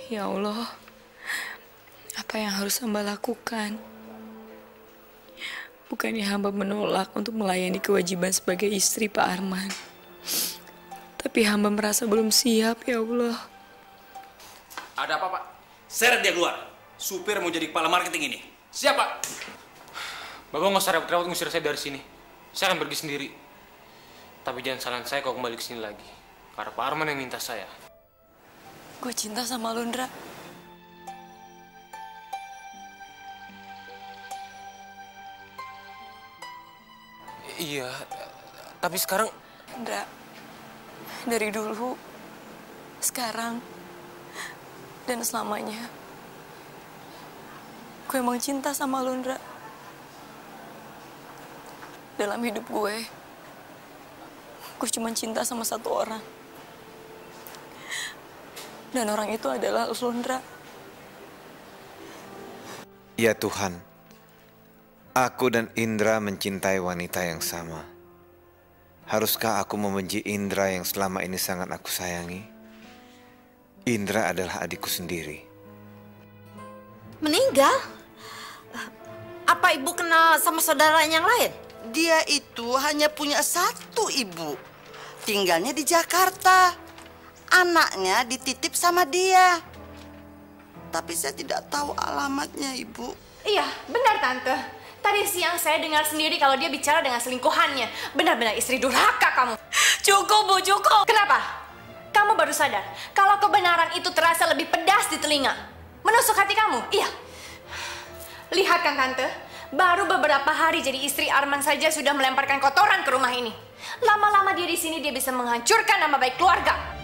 Ya Allah, apa yang harus hamba lakukan? Bukannya hamba menolak untuk melayani kewajiban sebagai istri Pak Arman. Tapi hamba merasa belum siap, ya Allah. Ada apa, Pak? Seret dia keluar. Supir mau jadi kepala marketing ini. Siapa? Bapak nggak usah repot-repot ngusir saya dari sini. Saya akan pergi sendiri. Tapi jangan salahin saya kalau kembali ke sini lagi. Karena Pak Arman yang minta saya. Gue cinta sama lu, Ndra. Iya, tapi sekarang... Ndra, dari dulu, sekarang, dan selamanya, gue emang cinta sama lu, Ndra. Dalam hidup gue cuma cinta sama satu orang. Dan orang itu adalah lu, Ndra. Ya Tuhan, aku dan Indra mencintai wanita yang sama. Haruskah aku membenci Indra yang selama ini sangat aku sayangi? Indra adalah adikku sendiri. Meninggal? Apa ibu kenal sama saudaranya yang lain? Dia itu hanya punya satu ibu. Tinggalnya di Jakarta. Anaknya dititip sama dia. Tapi saya tidak tahu alamatnya, Ibu. Iya, benar Tante. Tadi siang saya dengar sendiri kalau dia bicara dengan selingkuhannya. Benar-benar istri durhaka kamu. Cukup, Bu, cukup. Kenapa? Kamu baru sadar kalau kebenaran itu terasa lebih pedas di telinga. Menusuk hati kamu? Iya. Lihat kan Tante, baru beberapa hari jadi istri Arman saja sudah melemparkan kotoran ke rumah ini. Lama-lama dia di sini dia bisa menghancurkan nama baik keluarga.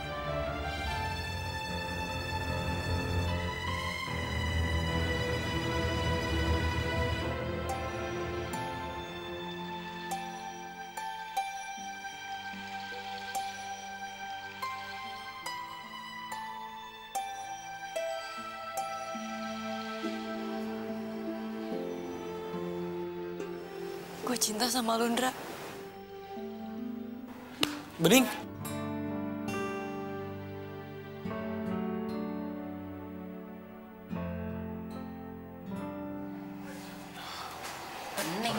Gue cinta sama lu, Ndra. Bening? Bening.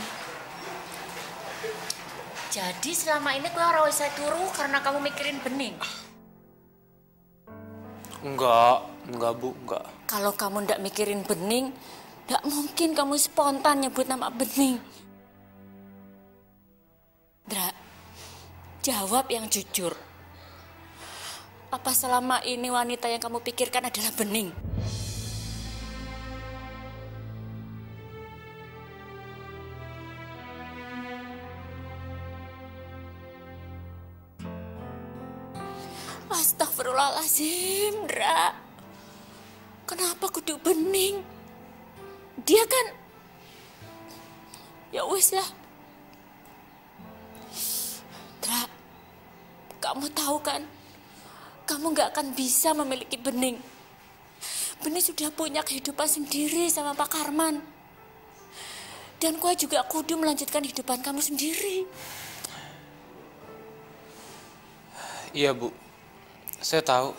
Jadi selama ini kau rawat saya turu karena kamu mikirin Bening. Enggak Bu, enggak. Kalau kamu ndak mikirin Bening, ndak mungkin kamu spontan nyebut nama Bening. Dra, jawab yang jujur. Apa selama ini wanita yang kamu pikirkan adalah Bening? Astagfirullahaladzim, Dra. Kenapa kudu Bening? Dia kan... Ya wis lah. Dra, kamu tahu kan? Kamu gak akan bisa memiliki Bening. Bening sudah punya kehidupan sendiri sama Pak Karman. Dan kau juga kudu melanjutkan kehidupan kamu sendiri. Iya Bu, saya tahu.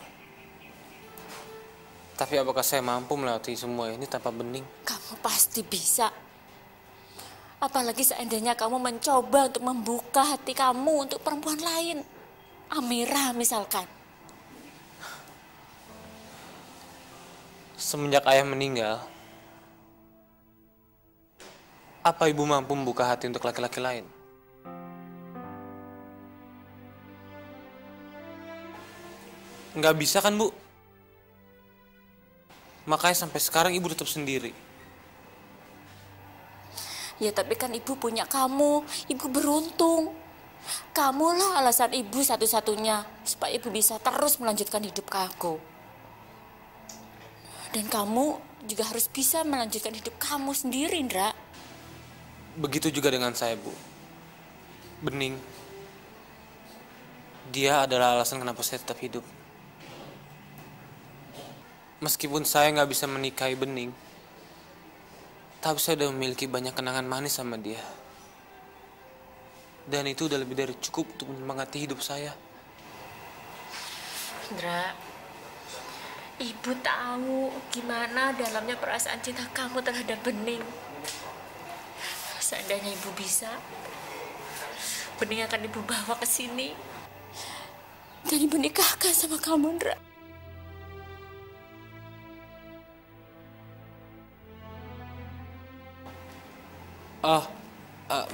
Tapi apakah saya mampu melewati semua ini tanpa Bening? Kamu pasti bisa. Apalagi seandainya kamu mencoba untuk membuka hati kamu untuk perempuan lain. Amira misalkan. Semenjak ayah meninggal, apa ibu mampu membuka hati untuk laki-laki lain? Nggak bisa kan Bu? Makanya sampai sekarang ibu tetap sendiri. Ya tapi kan ibu punya kamu, ibu beruntung. Kamulah alasan ibu satu-satunya supaya ibu bisa terus melanjutkan hidup aku. Dan kamu juga harus bisa melanjutkan hidup kamu sendiri, Ndra. Begitu juga dengan saya, Bu. Bening. Dia adalah alasan kenapa saya tetap hidup. Meskipun saya nggak bisa menikahi Bening, tapi saya udah memiliki banyak kenangan manis sama dia. Dan itu udah lebih dari cukup untuk menyemangati hidup saya. Ndra, Ibu tahu gimana dalamnya perasaan cinta kamu terhadap Bening. Seandainya ibu bisa, Bening akan ibu bawa ke sini dan ibu nikahkan sama kamu, Indra.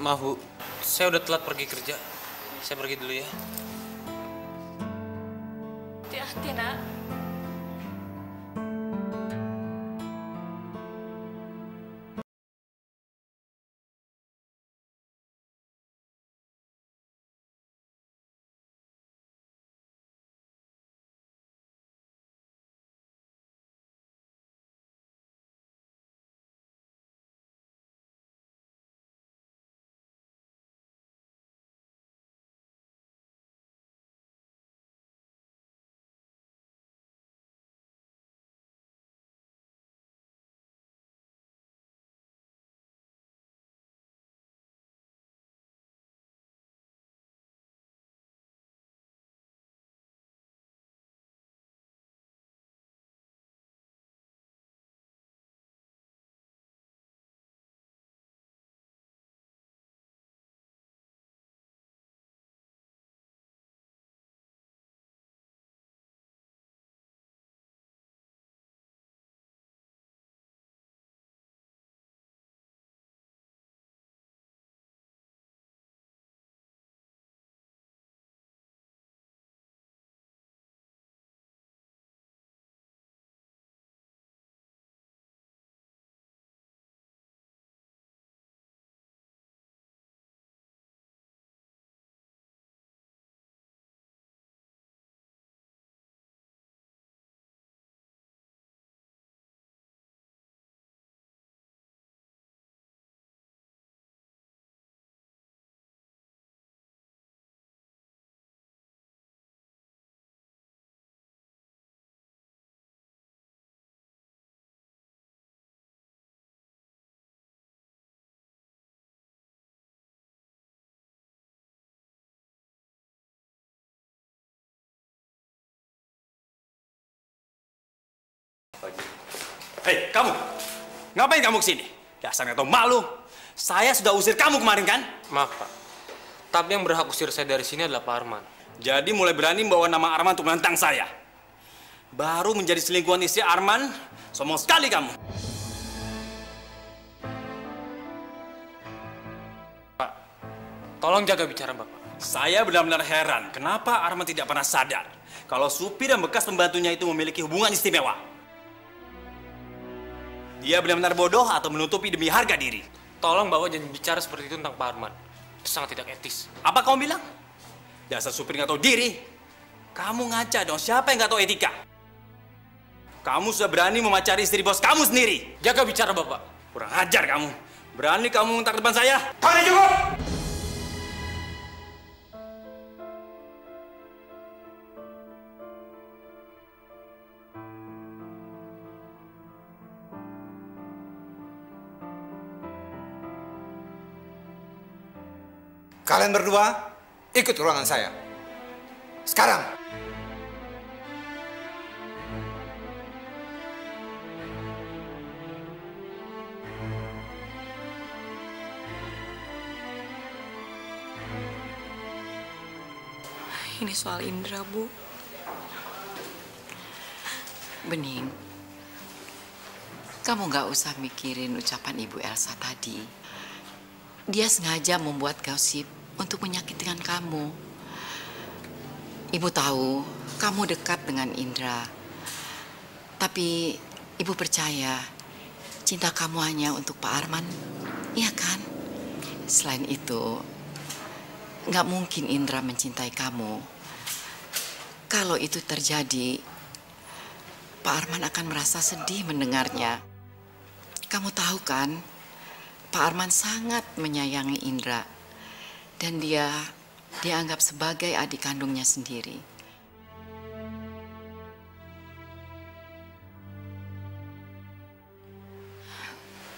Maaf Bu, saya udah telat pergi kerja. Saya pergi dulu ya. Hati-hati, Nak. Hei, kamu! Ngapain kamu kesini? Dasar nggak tahu malu. Saya sudah usir kamu kemarin kan? Maaf Pak, tapi yang berhak usir saya dari sini adalah Pak Arman. Jadi mulai berani membawa nama Arman untuk menentang saya. Baru menjadi selingkuhan istri Arman, sombong sekali kamu. Pak, tolong jaga bicara Bapak. Saya benar-benar heran, kenapa Arman tidak pernah sadar kalau supir dan bekas pembantunya itu memiliki hubungan istimewa. Dia benar-benar bodoh atau menutupi demi harga diri. Tolong Bapak jangan bicara seperti itu tentang Pak Arman. Itu sangat tidak etis. Apa kamu bilang? Dasar supir nggak tahu diri. Kamu ngaca dong, siapa yang nggak tahu etika? Kamu sudah berani memacari istri bos kamu sendiri. Jaga bicara Bapak. Kurang ajar kamu. Berani kamu mentak depan saya? Kali cukup! Kalian berdua ikut ruangan saya. Sekarang. Ini soal Indra, Bu. Bening, kamu nggak usah mikirin ucapan Ibu Elsa tadi. Dia sengaja membuat gosip untuk menyakitkan kamu. Ibu tahu kamu dekat dengan Indra. Tapi Ibu percaya cinta kamu hanya untuk Pak Arman, iya kan? Selain itu, nggak mungkin Indra mencintai kamu. Kalau itu terjadi, Pak Arman akan merasa sedih mendengarnya. Kamu tahu kan, Pak Arman sangat menyayangi Indra. Dan dia dianggap sebagai adik kandungnya sendiri.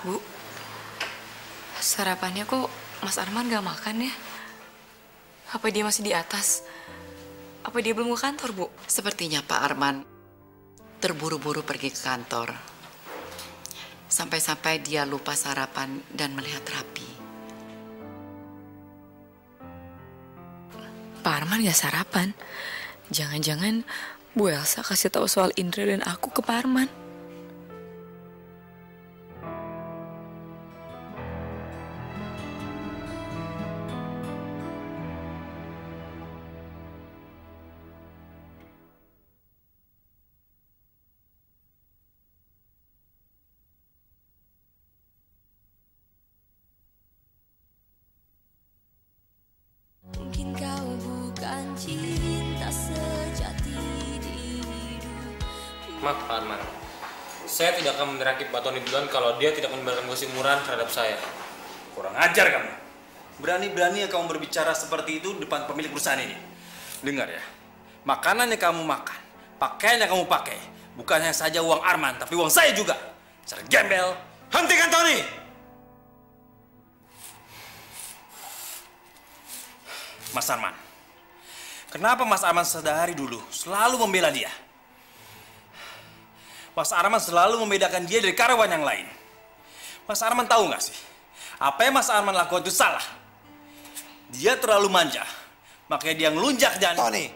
Bu, sarapannya kok Mas Arman gak makan ya? Apa dia masih di atas? Apa dia belum ke kantor, Bu? Sepertinya Pak Arman terburu-buru pergi ke kantor. Sampai-sampai dia lupa sarapan dan melihat rapi. Pak Arman gak sarapan. Jangan-jangan Bu Elsa kasih tahu soal Indra dan aku ke Pak Arman. Mungkin kau bukan cinta sejati di hidup. Maaf Pak Arman, saya tidak akan menerakit Pak Tony duluan kalau dia tidak menyebarkan gosip murahan terhadap saya. Kurang ajar kamu. Berani-berani kamu berbicara seperti itu di depan pemilik perusahaan ini. Dengar ya, makanan yang kamu makan, pakaian yang kamu pakai, bukan hanya saja uang Arman, tapi uang saya juga. Cara gembel. Hentikan Tony! Mas Arman, kenapa Mas Arman sedari dulu selalu membela dia? Mas Arman selalu membedakan dia dari karyawan yang lain. Mas Arman tahu nggak sih, apa yang Mas Arman lakukan itu salah. Dia terlalu manja, makanya dia ngelunjak dan... Tony,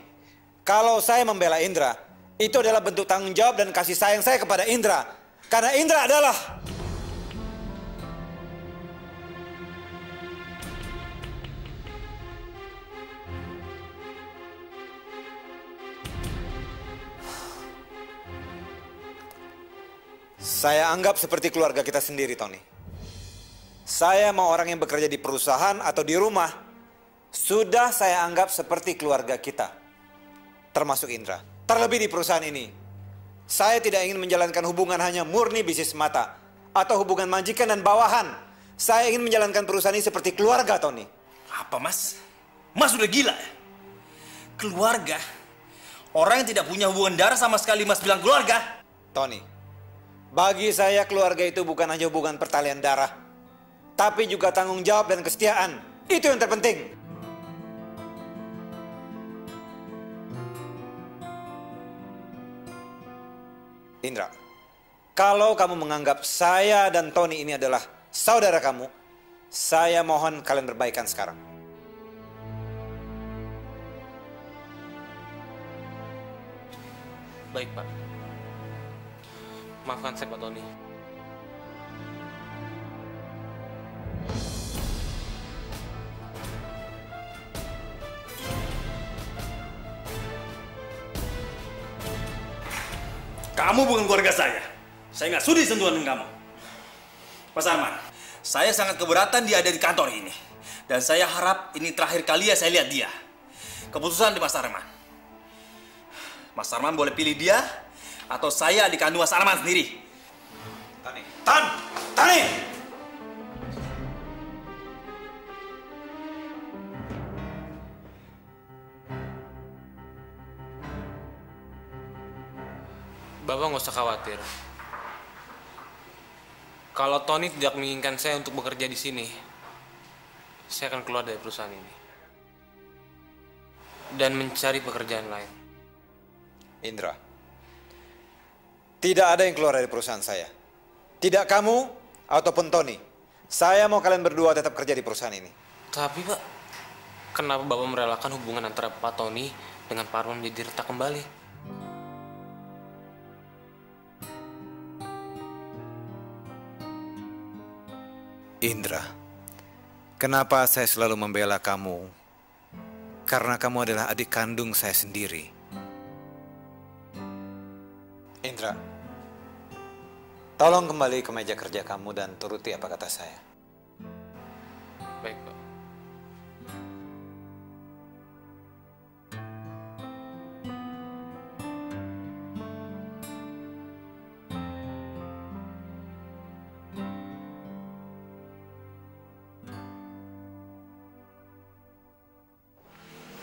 kalau saya membela Indra, itu adalah bentuk tanggung jawab dan kasih sayang saya kepada Indra. Karena Indra adalah... Saya anggap seperti keluarga kita sendiri, Tony. Saya mau orang yang bekerja di perusahaan atau di rumah, sudah saya anggap seperti keluarga kita. Termasuk Indra. Terlebih di perusahaan ini. Saya tidak ingin menjalankan hubungan hanya murni bisnis semata. Atau hubungan majikan dan bawahan. Saya ingin menjalankan perusahaan ini seperti keluarga, Tony. Apa, Mas? Mas udah gila ya? Keluarga? Orang yang tidak punya hubungan darah sama sekali Mas bilang keluarga? Tony, bagi saya keluarga itu bukan hanya hubungan pertalian darah, tapi juga tanggung jawab dan kesetiaan. Itu yang terpenting. Indra, kalau kamu menganggap saya dan Tony ini adalah saudara kamu, saya mohon kalian berbaikan sekarang. Baik Pak. Maafkan saya Pak Tony. Kamu bukan keluarga saya. Saya nggak sudi sentuhan dengan kamu. Mas Arman, saya sangat keberatan dia ada di kantor ini. Dan saya harap ini terakhir kali ya saya lihat dia. Keputusan di Mas Arman. Mas Arman boleh pilih dia atau saya adik kandung Mas Arman sendiri. Tani! Bapak nggak usah khawatir. Kalau Tony tidak menginginkan saya untuk bekerja di sini, saya akan keluar dari perusahaan ini dan mencari pekerjaan lain. Indra, tidak ada yang keluar dari perusahaan saya. Tidak kamu ataupun Tony. Saya mau kalian berdua tetap kerja di perusahaan ini. Tapi Pak, kenapa Bapak merelakan hubungan antara Pak Tony dengan Pak Arman menjadi retak kembali? Indra, kenapa saya selalu membela kamu? Karena kamu adalah adik kandung saya sendiri. Indra, tolong kembali ke meja kerja kamu dan turuti apa kata saya. Baik, Pak.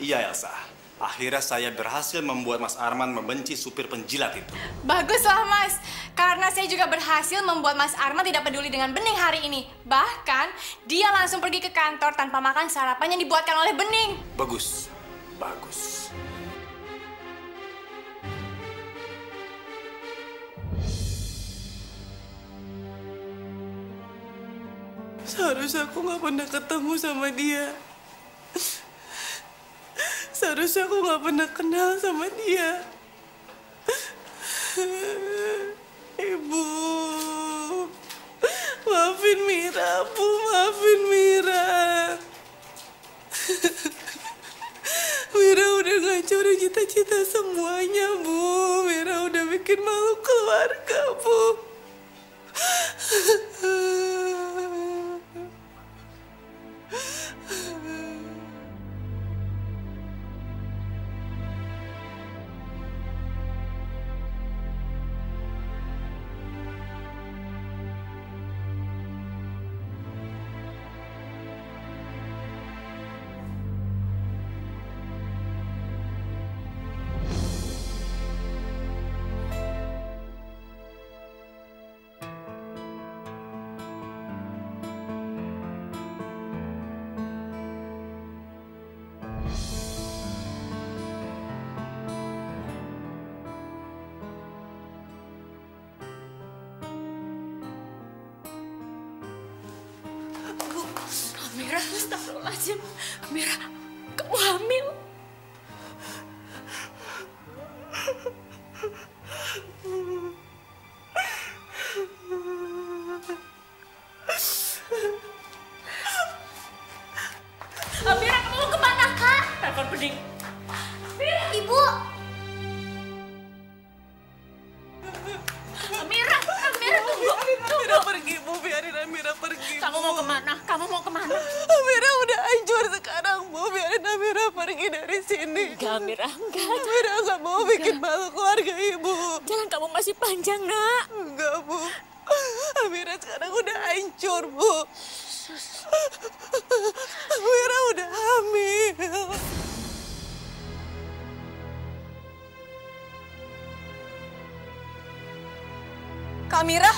Iya Elsa, akhirnya saya berhasil membuat Mas Arman membenci supir penjilat itu. Baguslah Mas, karena saya juga berhasil membuat Mas Arman tidak peduli dengan Bening hari ini. Bahkan, dia langsung pergi ke kantor tanpa makan sarapan yang dibuatkan oleh Bening. Bagus, bagus. Seharusnya aku gak pernah ketemu sama dia. Seharusnya aku gak pernah kenal sama dia. Ibu, maafin Mira, Bu, maafin Mira. Mira udah ngancurin cita-cita semuanya, Bu. Mira udah bikin malu keluarga, Bu. Amira, astagfirullahaladzim. Amira, kamu hamil. Amira, kamu mau kemana, Kak? Telepon Bening. Ibu. Amira, tunggu. Amira pergi, Bu. Biarin Amira pergi, Bu. Kamu mau kemana? Kamu mau kemana? Amira udah hancur sekarang, Bu. Biarin Amira pergi dari sini. Enggak, Amira, enggak. Amira nggak mau bikin malu keluarga Ibu. Jalan kamu masih panjang, Nak. Enggak, Bu. Amira sekarang udah hancur, Bu. Amira udah hamil. Kak Mira?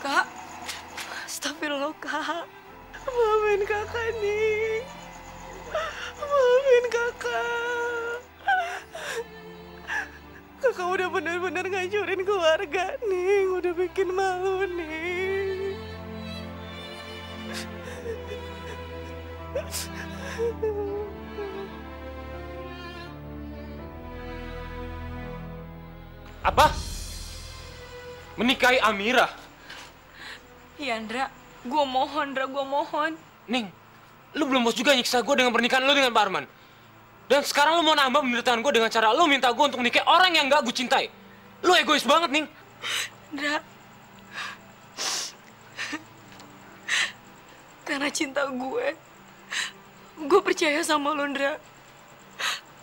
Kak, astagfirullah, Kak. Maafin kakak nih. Maafin kakak. Kakak udah benar-benar ngancurin keluarga nih. Udah bikin malu nih. Apa? Menikahi Amira? Iya, Ndra. Gue mohon, Ndra. Gue mohon. Ning, lu belum bos juga nyiksa gue dengan pernikahan lu dengan Pak Arman. Dan sekarang lu mau nambah penderitaan gue dengan cara lu minta gue untuk menikahi orang yang gak gue cintai. Lu egois banget, Ning. Ndra. Karena cinta gue percaya sama lo, Ndra.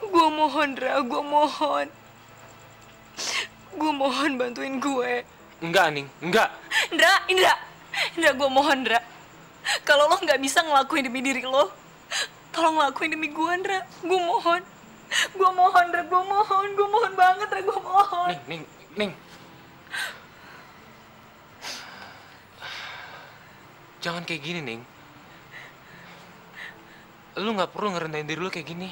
Gue mohon, Ndra. Gue mohon. Gue mohon bantuin gue. Enggak, Ning. Enggak. Indra, gue mohon, Ndra. Kalau lo nggak bisa ngelakuin demi diri lo, tolong ngelakuin demi gue, Ndra. Gue mohon. Gue mohon, Ndra. Gue mohon. Gue mohon banget, Ndra. Gue mohon. Ning. Jangan kayak gini, Ning. Lu nggak perlu ngerendahin diri lu kayak gini.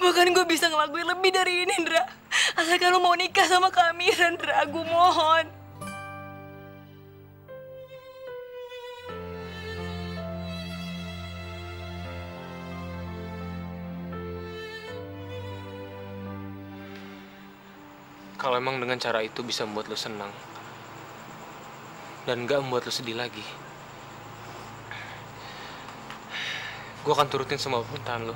Bahkan gue bisa ngelakuin lebih dari ini, Ndra. Asalkan lo mau nikah sama Kak Amira, Ndra. Gue mohon. Kalau emang dengan cara itu bisa membuat lo senang dan gak membuat lo sedih lagi, gue akan turutin semua permintaan lo.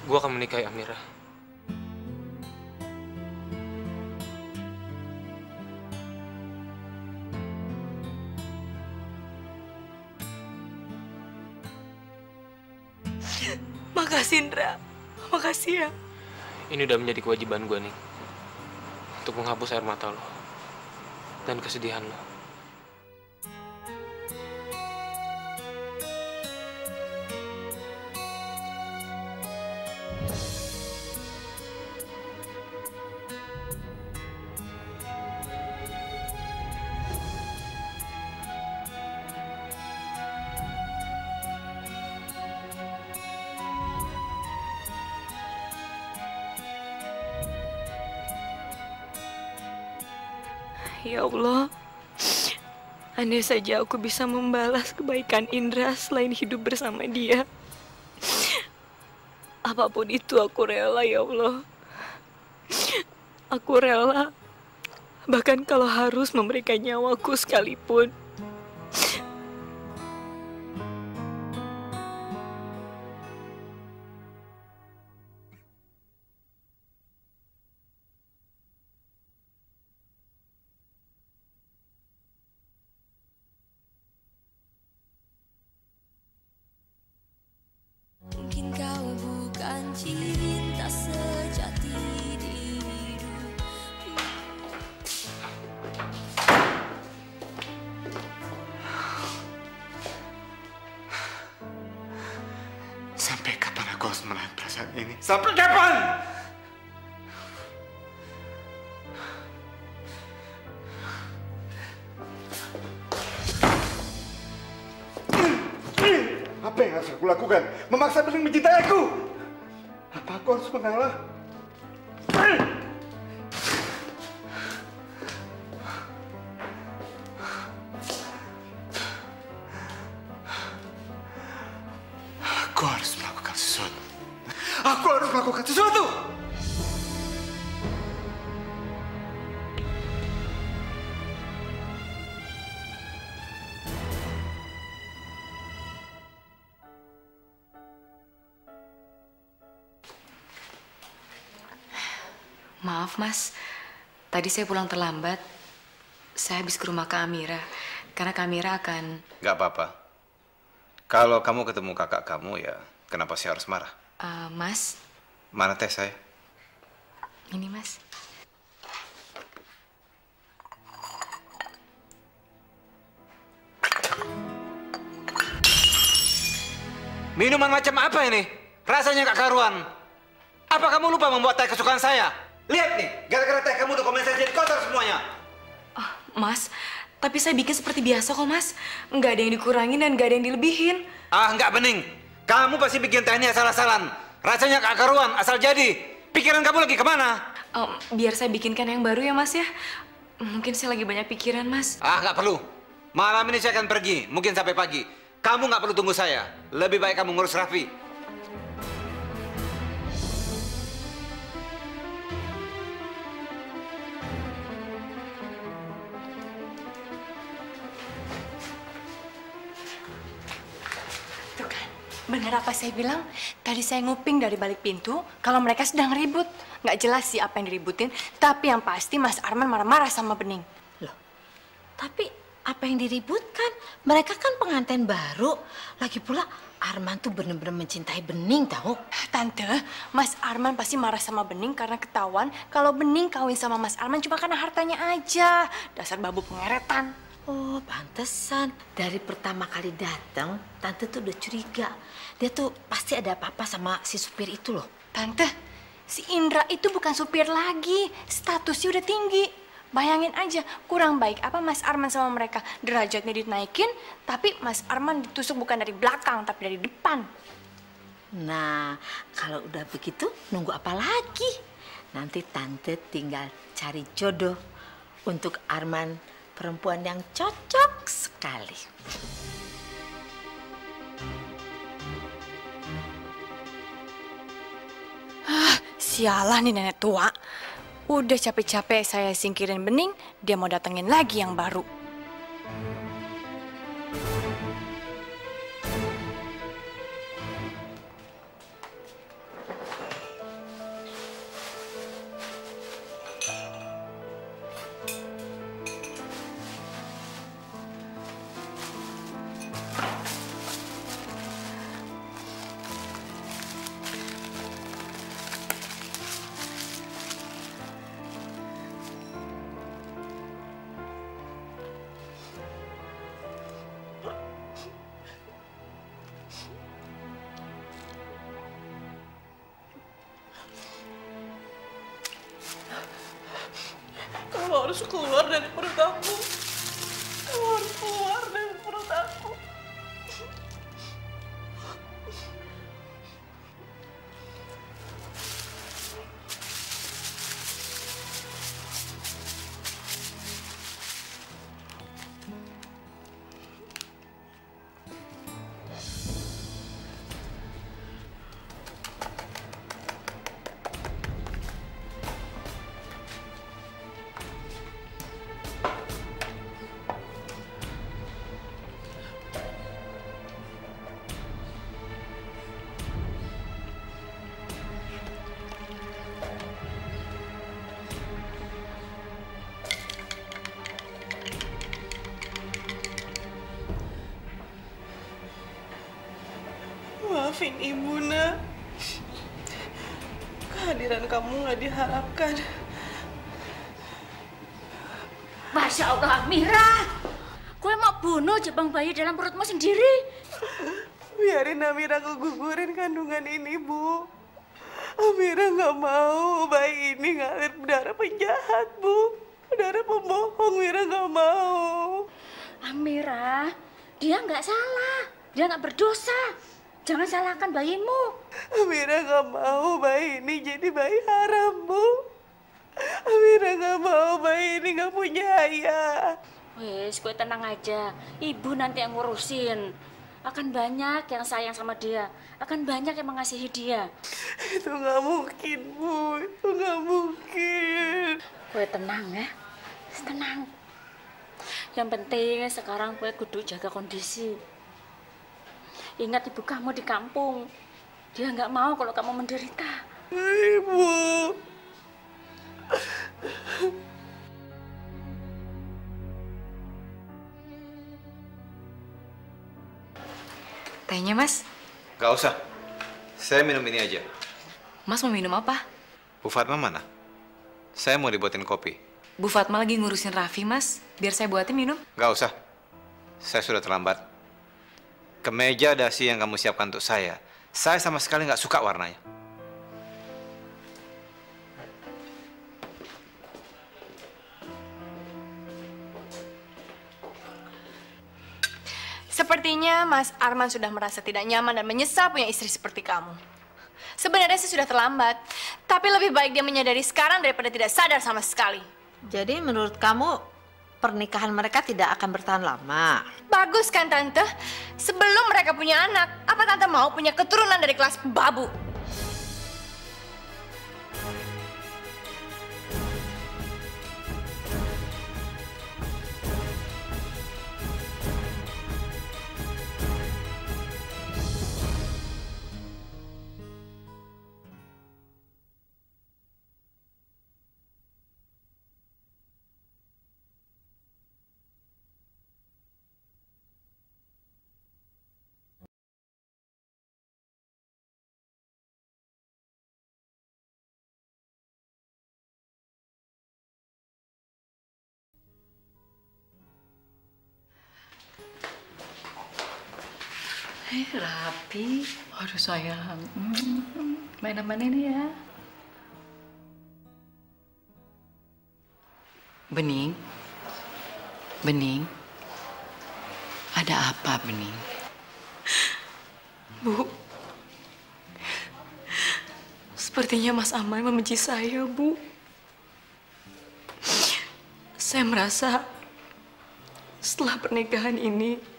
Gue akan menikahi Amira. Makasih, Ndra. Makasih ya. Ini udah menjadi kewajiban gue nih untuk menghapus air mata lo dan kesedihan lo. Ya Allah, andai saja aku bisa membalas kebaikan Indra selain hidup bersama dia. Apapun itu aku rela, ya Allah. Aku rela, bahkan kalau harus memberikan nyawaku sekalipun. Mungkin kau bukan cinta sejati di hidupku. Sampai kapan aku harus menahan perasaan ini? Sampai kapan? Apa yang harus aku lakukan? Memaksa Bening mencintai aku? Apa aku harus mengalah? Aku harus melakukan sesuatu. Aku harus melakukan sesuatu! Maaf Mas, tadi saya pulang terlambat. Saya habis ke rumah Kak Amira, karena Kak Amira akan... Gak apa-apa. Kalau kamu ketemu kakak kamu, ya kenapa sih harus marah? Mas, Mana teh saya? ini Mas. Minuman macam apa ini? Rasanya gak karuan. Apa kamu lupa membuat teh kesukaan saya? Lihat nih, gara-gara teh kamu dokumen saya jadi kotor semuanya. Mas, tapi saya bikin seperti biasa kok Mas. Nggak ada yang dikurangin dan nggak ada yang dilebihin. Nggak Bening. Kamu pasti bikin tehnya asal-asalan. Rasanya gak karuan, asal jadi. Pikiran kamu lagi kemana? Biar saya bikinkan yang baru ya Mas ya. Mungkin saya lagi banyak pikiran Mas. Nggak perlu. Malam ini saya akan pergi, mungkin sampai pagi. Kamu nggak perlu tunggu saya. Lebih baik kamu ngurus Raffi. Tuh kan, benar apa saya bilang? Tadi saya nguping dari balik pintu kalau mereka sedang ribut. Nggak jelas sih apa yang diributin, tapi yang pasti Mas Arman marah-marah sama Bening. Tapi apa yang diributkan? Mereka kan pengantin baru. Lagi pula Arman tuh bener-bener mencintai Bening tahu. Tante, Mas Arman pasti marah sama Bening karena ketahuan kalau Bening kawin sama Mas Arman cuma karena hartanya aja. Dasar babu pengeretan. Oh, pantesan. Dari pertama kali datang, Tante tuh udah curiga. Dia tuh pasti ada apa-apa sama si supir itu loh. Tante, si Indra itu bukan supir lagi. Statusnya udah tinggi. Bayangin aja, kurang baik apa Mas Arman sama mereka. Derajatnya dinaikin, tapi Mas Arman ditusuk bukan dari belakang, tapi dari depan. Nah, kalau udah begitu, nunggu apa lagi? Nanti Tante tinggal cari jodoh untuk Arman, perempuan yang cocok sekali. Sialah nih nenek tua. Udah capek-capek saya singkirin Bening, dia mau datengin lagi yang baru. Kamu harus keluar dari perut aku. Kamu harus keluar dari perut aku. Maafin ibu, nak. Kehadiran kamu nggak diharapkan. Masya Allah, Amira. Gue mau bunuh jabang bayi dalam perutmu sendiri. Biarin Amira kegugurin kandungan ini, Bu. Amira nggak mau bayi ini ngalir darah penjahat, Bu. Darah pembohong, Amira nggak mau. Amira, dia nggak salah. Dia nggak berdosa. Jangan salahkan bayimu. Amira nggak mau bayi ini jadi bayi haram, Bu. Amira nggak mau bayi ini nggak punya ayah. Wes, gue tenang aja. Ibu nanti yang ngurusin. Akan banyak yang sayang sama dia. Akan banyak yang mengasihi dia. Itu nggak mungkin, Bu. Itu nggak mungkin. Gue tenang ya. Tenang. Yang penting sekarang gue kudu jaga kondisi. Ingat ibu kamu di kampung. Dia nggak mau kalau kamu menderita. Ibu. Tehnya, Mas? Gak usah. Saya minum ini aja. Mas mau minum apa? Bu Fatma mana? Saya mau dibuatin kopi. Bu Fatma lagi ngurusin Raffi, Mas. Biar saya buatin minum. Gak usah. Saya sudah terlambat. Kemeja dasi yang kamu siapkan untuk saya sama sekali nggak suka warnanya. Sepertinya Mas Arman sudah merasa tidak nyaman dan menyesal punya istri seperti kamu. Sebenarnya sih sudah terlambat, tapi lebih baik dia menyadari sekarang daripada tidak sadar sama sekali. Jadi menurut kamu pernikahan mereka tidak akan bertahan lama? Bagus kan Tante? Sebelum mereka punya anak, apa Tante mau punya keturunan dari kelas babu? Rapi. Aduh sayang. Main sama ini ya. Bening. Bening. Ada apa, Bening? Bu. Sepertinya Mas Arman membenci saya, Bu. Saya merasa setelah pernikahan ini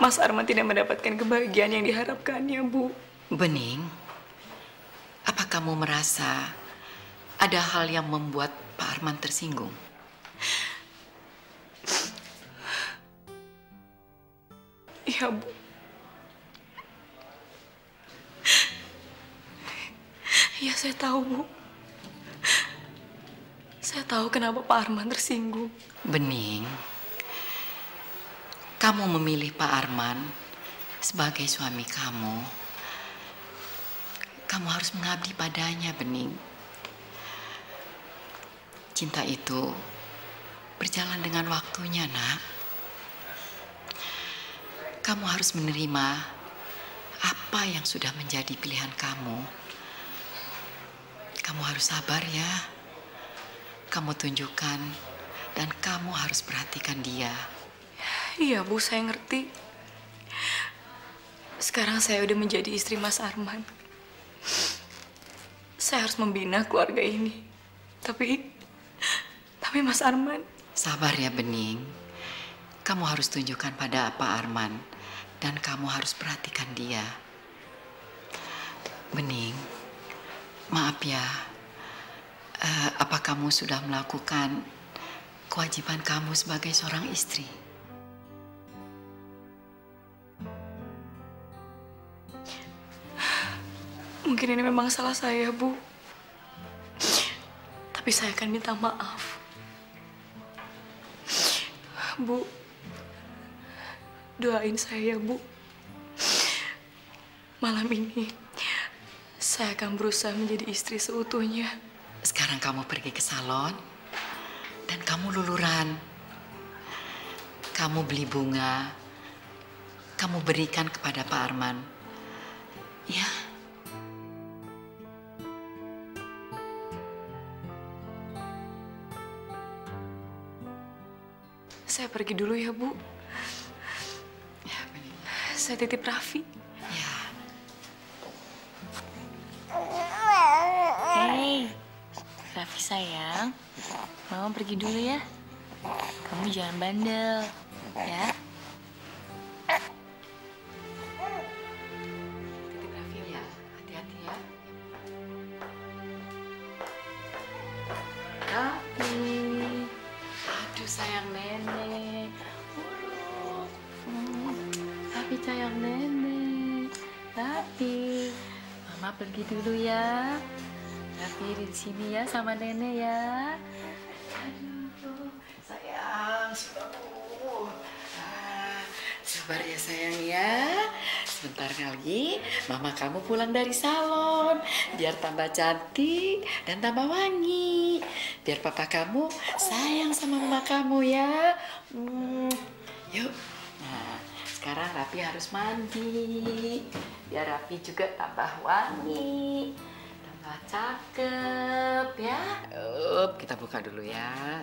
Mas Arman tidak mendapatkan kebahagiaan yang diharapkannya, Bu. Bening, apa kamu merasa ada hal yang membuat Pak Arman tersinggung? Iya, Bu. Iya, saya tahu, Bu. Saya tahu kenapa Pak Arman tersinggung. Bening, kamu memilih Pak Arman sebagai suami kamu. Kamu harus mengabdi padanya, Bening. Cinta itu berjalan dengan waktunya, Nak. Kamu harus menerima apa yang sudah menjadi pilihan kamu. Kamu harus sabar ya. Kamu tunjukkan dan kamu harus perhatikan dia. Iya, Bu, saya ngerti. Sekarang saya udah menjadi istri Mas Arman. Saya harus membina keluarga ini. Tapi Mas Arman... Sabar ya, Bening. Kamu harus tunjukkan pada Pak Arman dan kamu harus perhatikan dia. Bening, maaf ya. Apa kamu sudah melakukan kewajiban kamu sebagai seorang istri? Mungkin ini memang salah saya, Bu. Tapi saya akan minta maaf. Bu, doain saya, Bu. Malam ini, saya akan berusaha menjadi istri seutuhnya. Sekarang kamu pergi ke salon, dan kamu luluran. Kamu beli bunga, kamu berikan kepada Pak Arman. Ya. Saya pergi dulu ya, Bu. Ya, saya titip Raffi. Ya. Hei, Raffi sayang. Mama pergi dulu ya. Kamu jangan bandel, ya. Titip Raffi ya, hati-hati ya. Raffi. Aduh sayang nenek. Raffi sayang nenek. Raffi. Mama pergi dulu ya. Raffi di sini ya sama nenek ya. Aduh, sayang, sudah. Sabar ya sayang ya. Sebentar lagi mama kamu pulang dari salon. Biar tambah cantik dan tambah wangi. Biar papa kamu sayang sama mama kamu ya. Yuk. Nah, sekarang Raffi harus mandi. Biar Raffi juga tambah wangi. Tambah cakep ya. Kita buka dulu ya.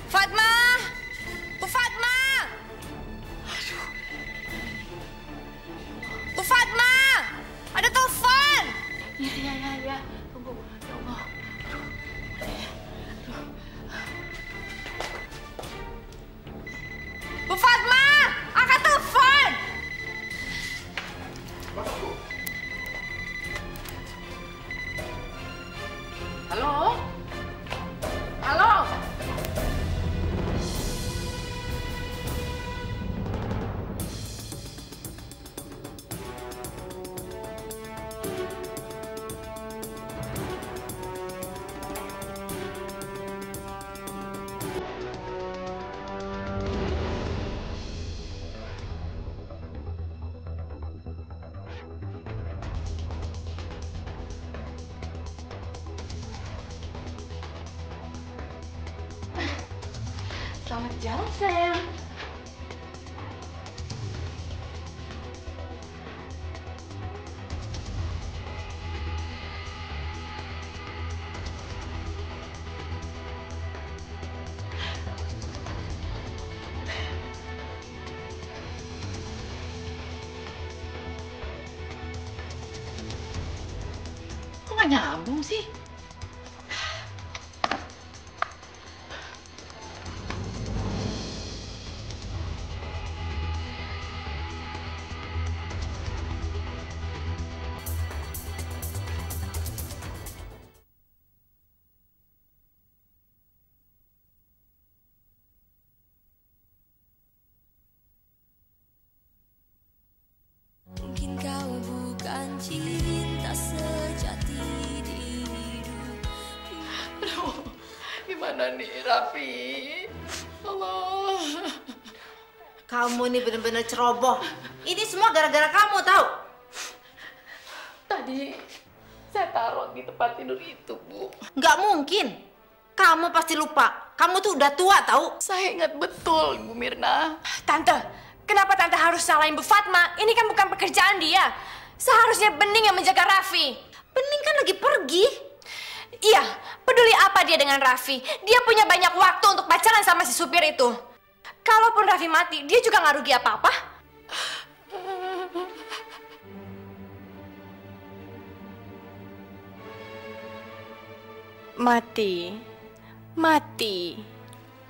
Fatma! Bu Fatma! Bu Fatma! Ada telepon! Ya. Tunggu. Ya Allah. Bu Fatma! Angkat telepon! Halo? Halo? Selamat jalan, sayang. Kok nggak nyambung sih? Mungkin kau bukan cinta sejati di hidup. Aduh, gimana nih Raffi? Allah. Kamu nih bener-bener ceroboh. Ini semua gara-gara kamu tahu. Tadi saya taruh di tempat tidur itu, Bu. Nggak mungkin. Kamu pasti lupa. Kamu tuh udah tua tahu. Saya ingat betul, Bu Mirna. Tante, kenapa Tante harus salahin Bu Fatma? Ini kan bukan pekerjaan dia. Seharusnya Bening yang menjaga Raffi. Bening kan lagi pergi. Iya, peduli apa dia dengan Raffi? Dia punya banyak waktu untuk pacaran sama si supir itu. Kalaupun Raffi mati, dia juga nggak rugi apa-apa. Mati.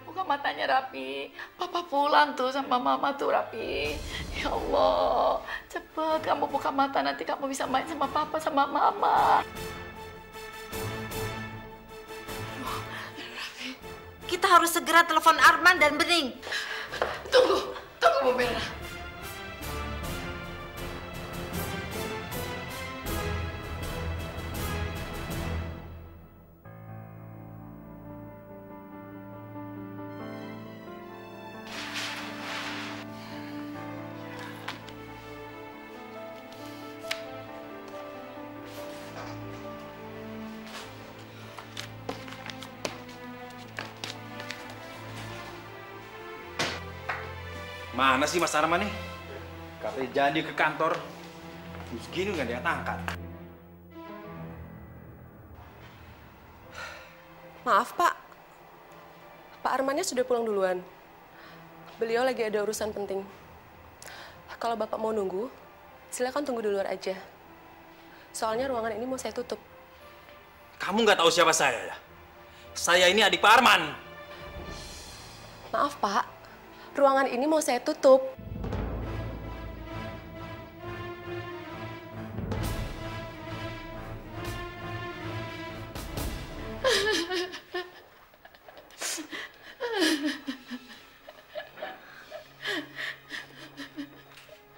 Buka matanya, Raffi. Papa pulang tuh sama mama tuh, Raffi. Ya Allah, cepet kamu buka mata, nanti kamu bisa main sama papa sama mama. kita harus segera telepon Arman dan Bening. Tunggu Bu Mira. Mana sih Mas Arman nih? Katanya janji ke kantor. Terus gini nggak dia angkat. Maaf Pak, Pak Armannya sudah pulang duluan. Beliau lagi ada urusan penting. Kalau Bapak mau nunggu, silakan tunggu di luar aja. Soalnya ruangan ini mau saya tutup. Kamu nggak tahu siapa saya ya? Saya ini adik Pak Arman. Maaf Pak, ruangan ini mau saya tutup.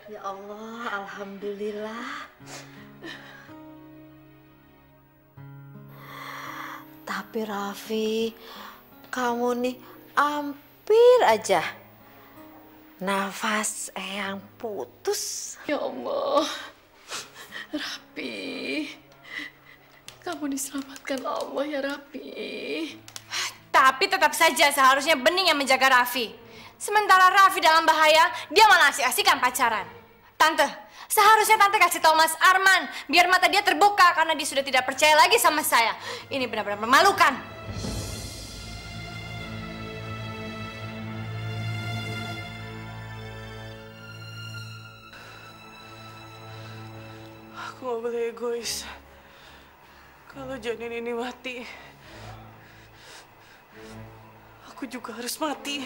Ya Allah, alhamdulillah. Tapi Raffi, kamu nih hampir aja nafas Eyang putus. Ya Allah, Raffi, kamu diselamatkan Allah ya Raffi. Tapi tetap saja seharusnya Bening yang menjaga Raffi. Sementara Raffi dalam bahaya, dia malah asik-asikan pacaran. Tante, seharusnya Tante kasih tahu Mas Arman, biar mata dia terbuka karena dia sudah tidak percaya lagi sama saya. Ini benar-benar memalukan. Aku gak boleh egois. Kalau janin ini mati, aku juga harus mati.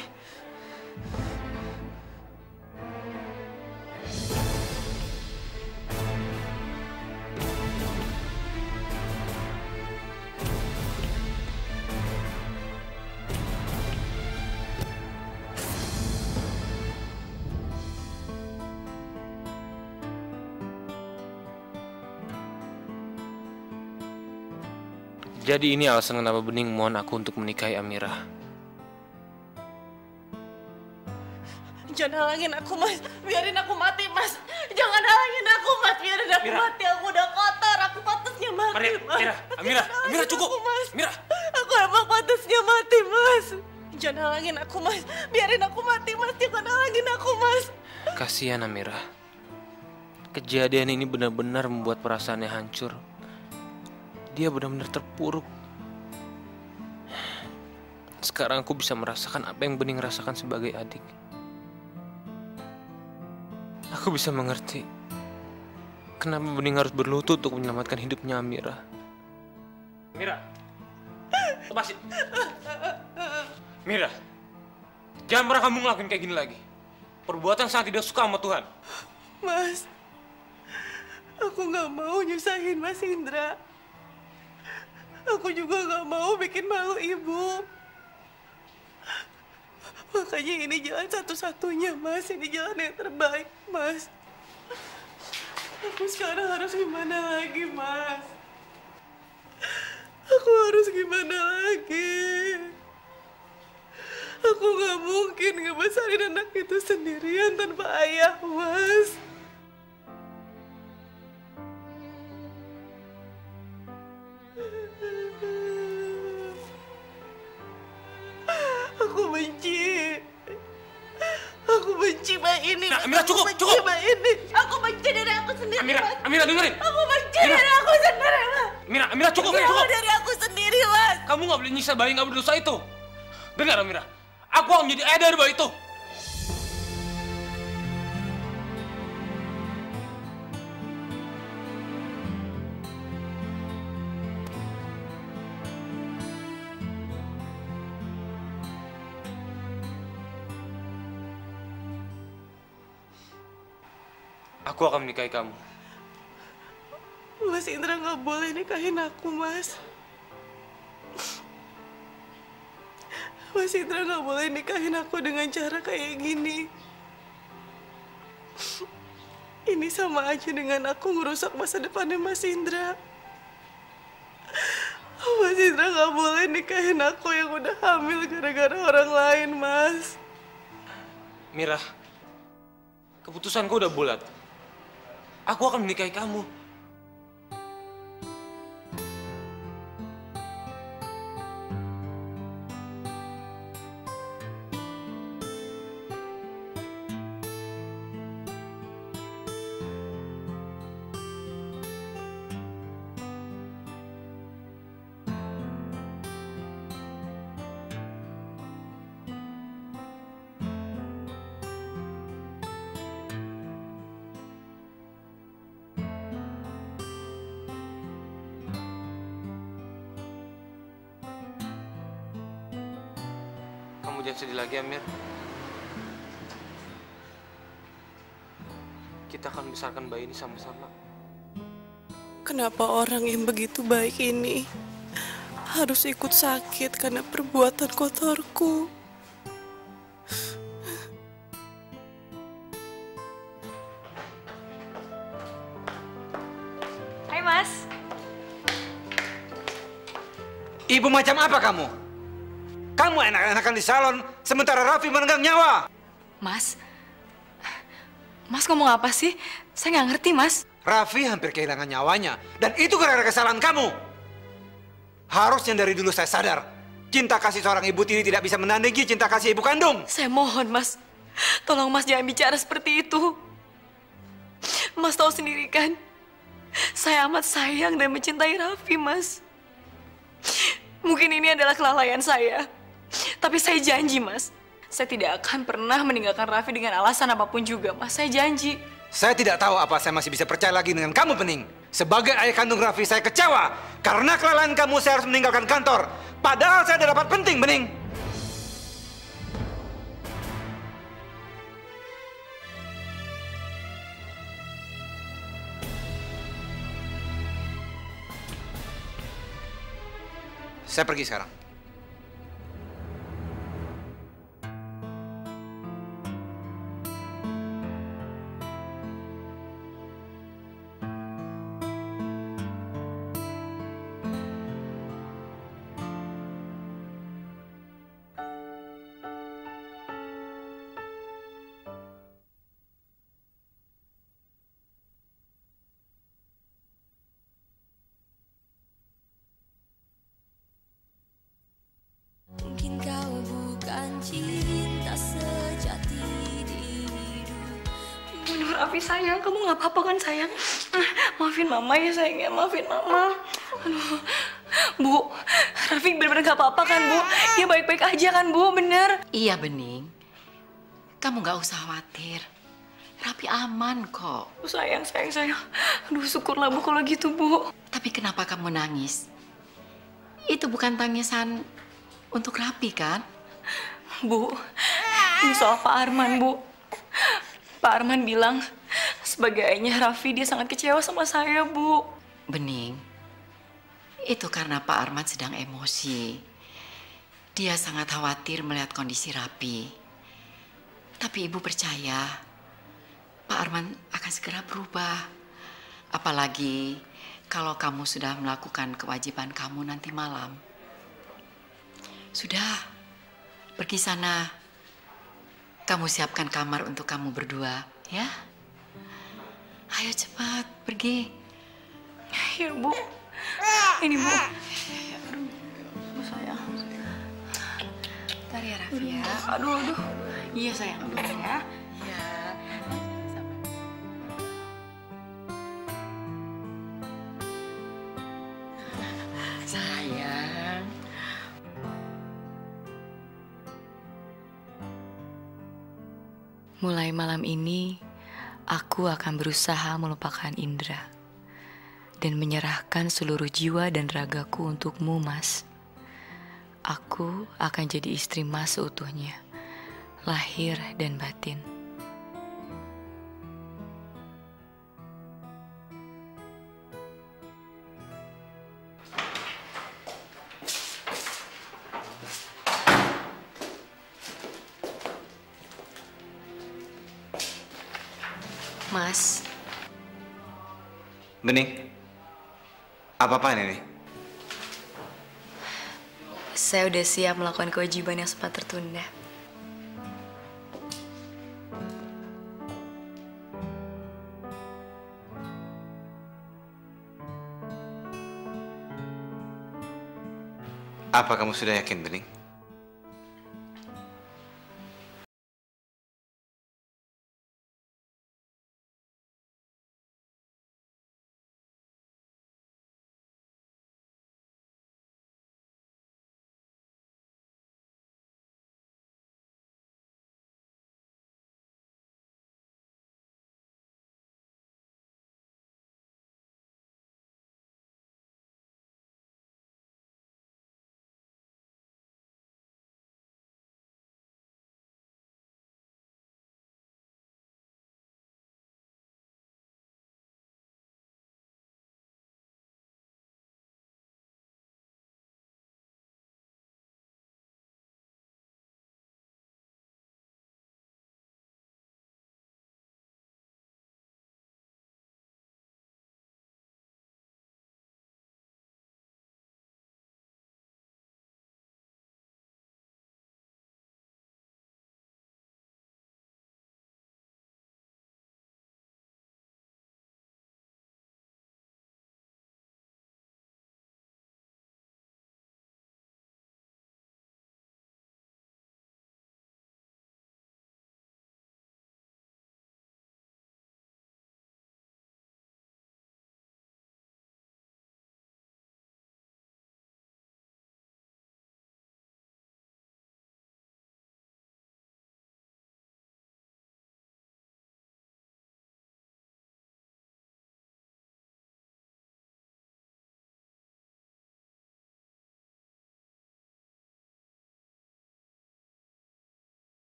Jadi ini alasan kenapa Bening mohon aku untuk menikahi Amira. Jangan halangin aku, Mas. Biarin aku mati, Mas. Jangan halangin aku, Mas. Biarin aku mati. Aku udah kotor. Aku pantasnya mati, Mas. Amira cukup. Aku, Mas. Amira. Aku emang pantasnya mati, Mas. Jangan halangin aku, Mas. Biarin aku mati, Mas. Jangan halangin aku, Mas. Kasihan Amira. Kejadian ini benar-benar membuat perasaannya hancur. Dia benar-benar terpuruk. Sekarang aku bisa merasakan apa yang Bening rasakan sebagai adik. Aku bisa mengerti kenapa Bening harus berlutut untuk menyelamatkan hidupnya Amira. Amira, lepasin. Amira, jangan pernah kamu ngelakuin kayak gini lagi. Perbuatan sangat tidak suka sama Tuhan. Mas, aku nggak mau nyusahin Mas Indra. Aku juga nggak mau bikin malu ibu. Makanya ini jalan satu-satunya, Mas. Ini jalan yang terbaik, Mas. Aku sekarang harus gimana lagi, Mas? Aku harus gimana lagi? Aku nggak mungkin ngebesarin anak itu sendirian tanpa ayah, Mas. Aku benci. Aku benci bayi ini. Nah, Amira, cukup. Bayi ini. Aku benci dari aku sendiri. Amira dengerin. Aku benci dari aku sendiri, Mas. Amira cukup. Dari aku sendiri, Mas. Kamu nggak boleh nyiksa bayi nggak berdosa itu. Dengar Amira, aku akan menjadi ayah dari bayi itu. Aku akan menikahi kamu. Mas Indra nggak boleh nikahin aku, Mas. Mas Indra nggak boleh nikahin aku dengan cara kayak gini. Ini sama aja dengan aku ngerusak masa depannya Mas Indra. Mas Indra nggak boleh nikahin aku yang udah hamil gara-gara orang lain, Mas. Mira, keputusanku udah bulat. Aku akan menikahi kamu. Kamu jangan sedih lagi, Amir. Kita akan membesarkan bayi ini sama-sama. Kenapa orang yang begitu baik ini harus ikut sakit karena perbuatan kotorku? Hai, Mas. Ibu macam apa kamu? Kamu enak-enakan di salon, sementara Raffi menegang nyawa. Mas ngomong apa sih? Saya nggak ngerti, Mas. Raffi hampir kehilangan nyawanya, dan itu gara-gara kesalahan kamu. Harusnya dari dulu saya sadar, cinta kasih seorang ibu tiri tidak bisa menandingi cinta kasih ibu kandung. Saya mohon, Mas. Tolong Mas jangan bicara seperti itu. Mas tahu sendiri kan, saya amat sayang dan mencintai Raffi, Mas. Mungkin ini adalah kelalaian saya. Tapi saya janji, Mas. Saya tidak akan pernah meninggalkan Raffi dengan alasan apapun juga, Mas. Saya janji. Saya tidak tahu apa saya masih bisa percaya lagi dengan kamu, Bening. Sebagai ayah kandung Raffi, saya kecewa. Karena kelalaian kamu, saya harus meninggalkan kantor. Padahal saya ada rapat penting, Bening. Saya pergi sekarang. Mungkin kau bukan cinta sejati di hidup. Bener, Raffi sayang, kamu nggak apa-apa kan sayang? Maafin Mama ya sayangnya, maafin Mama. Aduh, Bu, Raffi bener-bener nggak apa-apa kan Bu? Dia baik-baik aja kan Bu, bener? Iya, Bening. Kamu nggak usah khawatir. Raffi aman kok. Sayang. Aduh, syukurlah Bu kalau gitu Bu. Tapi kenapa kamu nangis? Itu bukan tangisan untuk Raffi kan? Bu, ini soal Pak Arman, Bu. Pak Arman bilang, sebagai ayahnya Raffi, dia sangat kecewa sama saya, Bu. Bening, itu karena Pak Arman sedang emosi. Dia sangat khawatir melihat kondisi Raffi. Tapi Ibu percaya, Pak Arman akan segera berubah. Apalagi kalau kamu sudah melakukan kewajiban kamu nanti malam. Sudah, pergi sana. Kamu siapkan kamar untuk kamu berdua, ya? Ayo cepat, pergi. Ya, Bu. Ini, Bu. Aduh, Bu sayang. Bentar ya, Raffi ya. Aduh. Iya, sayang. Aduh, ya. Iya. Sayang. Mulai malam ini, aku akan berusaha melupakan Indra dan menyerahkan seluruh jiwa dan ragaku untukmu, Mas. Aku akan jadi istri Mas seutuhnya, lahir dan batin. Mas, Bening, apa-apaan ini? saya udah siap melakukan kewajiban yang sempat tertunda. Apa kamu sudah yakin, Bening?